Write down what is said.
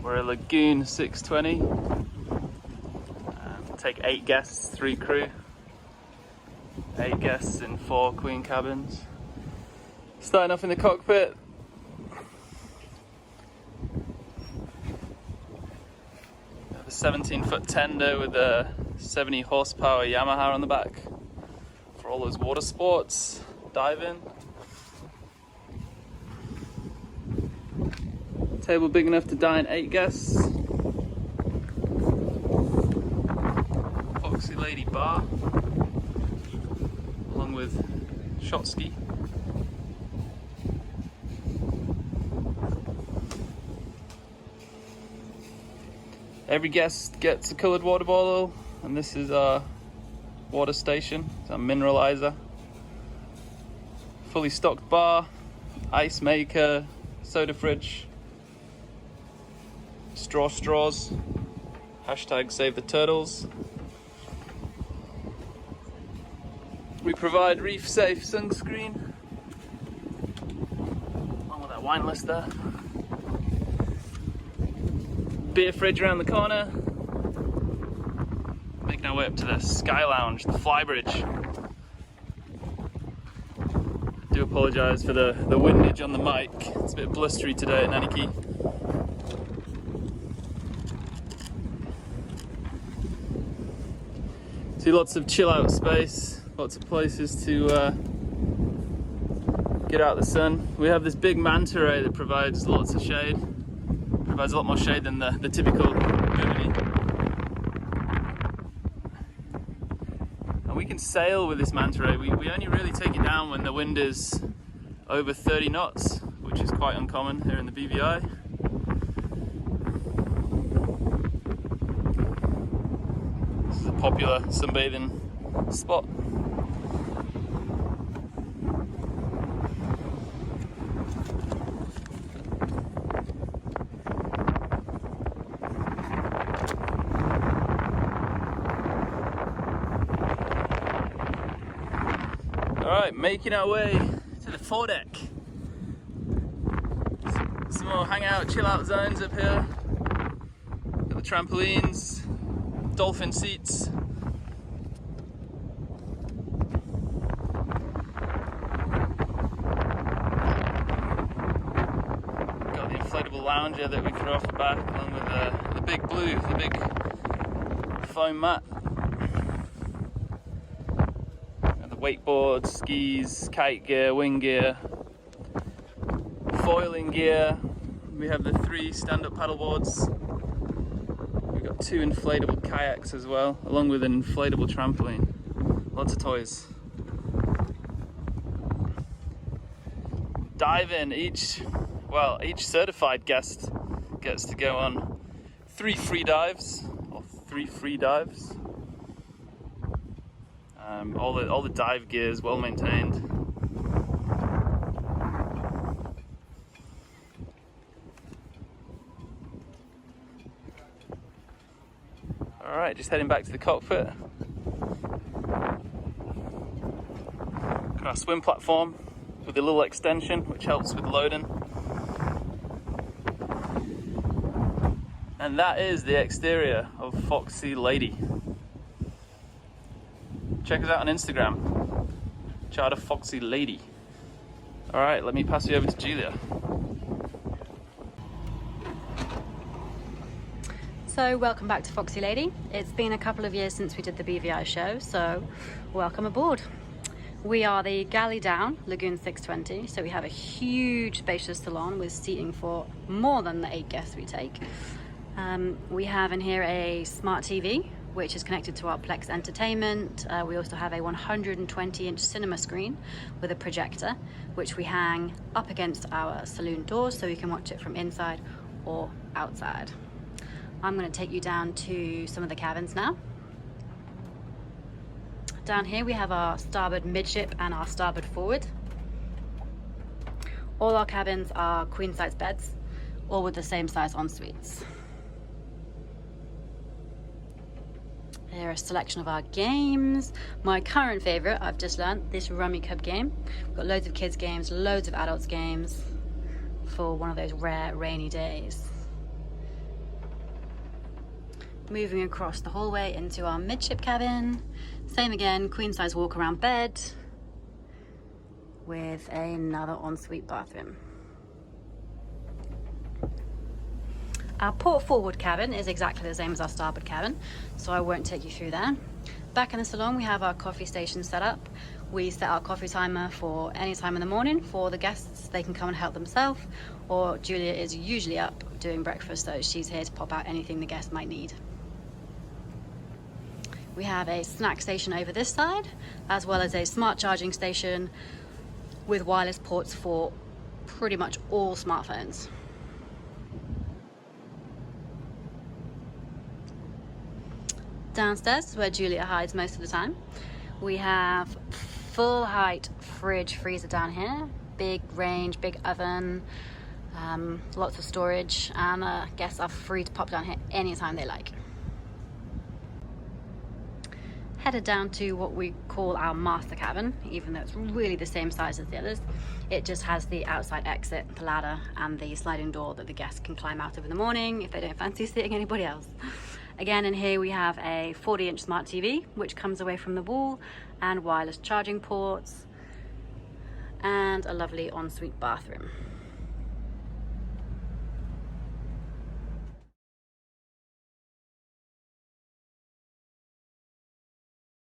We're a Lagoon 620. Take 8 guests, 3 crew. 8 guests in 4 queen cabins. Starting off in the cockpit. We have a 17-foot tender with a 70 horsepower Yamaha on the back for all those water sports, diving. Table big enough to dine 8 guests. Foxy Lady bar, along with shot ski. Every guest gets a coloured water bottle, and this is our water station. It's our mineralizer. Fully stocked bar, ice maker, soda fridge. Straws, hashtag save the turtles. We provide reef safe sunscreen, along with that wine list there. Beer fridge around the corner. Making our way up to the Sky Lounge, the Flybridge. I do apologise for the windage on the mic, it's a bit blustery today at Naniki. See lots of chill out space, lots of places to get out the sun. We have this big manta ray that provides lots of shade. Provides a lot more shade than the typical bimini. And we can sail with this manta ray. We only really take it down when the wind is over 30 knots, which is quite uncommon here in the BVI. Popular sunbathing spot. Alright, making our way to the foredeck. Some more hangout, chill out zones up here. Got the trampolines, dolphin seats. Got the inflatable lounger that we can offer back, along with the big blue, the big foam mat. And the wakeboard, skis, kite gear, wing gear, foiling gear. We have the 3 stand-up paddle boards. 2 inflatable kayaks as well, along with an inflatable trampoline. Lots of toys. Diving, each certified guest gets to go on 3 free dives, or 3 free dives. All the dive gear is well maintained. Alright, just heading back to the cockpit. Got our swim platform with a little extension which helps with loading. And that is the exterior of Foxy Lady. Check us out on Instagram. Charter Foxy Lady. Alright, let me pass you over to Julia. So welcome back to Foxy Lady. It's been a couple of years since we did the BVI show, so welcome aboard. We are the galley down Lagoon 620, so we have a huge spacious salon with seating for more than the 8 guests we take. We have in here a smart TV which is connected to our Plex entertainment. We also have a 120-inch cinema screen with a projector which we hang up against our saloon doors so you can watch it from inside or outside. I'm going to take you down to some of the cabins now. Down here we have our starboard midship and our starboard forward. All our cabins are queen size beds, all with the same size en-suites. Here are a selection of our games. My current favourite, I've just learned, this Rummy Cub game. We've got loads of kids games, loads of adults games. for one of those rare rainy days. Moving across the hallway into our midship cabin. Same again, queen size walk around bed with another ensuite bathroom. Our port forward cabin is exactly the same as our starboard cabin, so I won't take you through there. Back in the salon we have our coffee station set up. We set our coffee timer for any time in the morning for the guests. They can come and help themselves, or Julia is usually up doing breakfast, so she's here to pop out anything the guests might need. We have a snack station over this side, as well as a smart charging station with wireless ports for pretty much all smartphones. Downstairs is where Julia hides most of the time. We have full height fridge freezer down here, big range, big oven, lots of storage, and guests are free to pop down here anytime they like. Headed down to what we call our master cabin, even though it's really the same size as the others. It just has the outside exit, the ladder, and the sliding door that the guests can climb out of in the morning if they don't fancy seeing anybody else. Again, in here we have a 40-inch smart TV, which comes away from the wall, and wireless charging ports, and a lovely ensuite bathroom.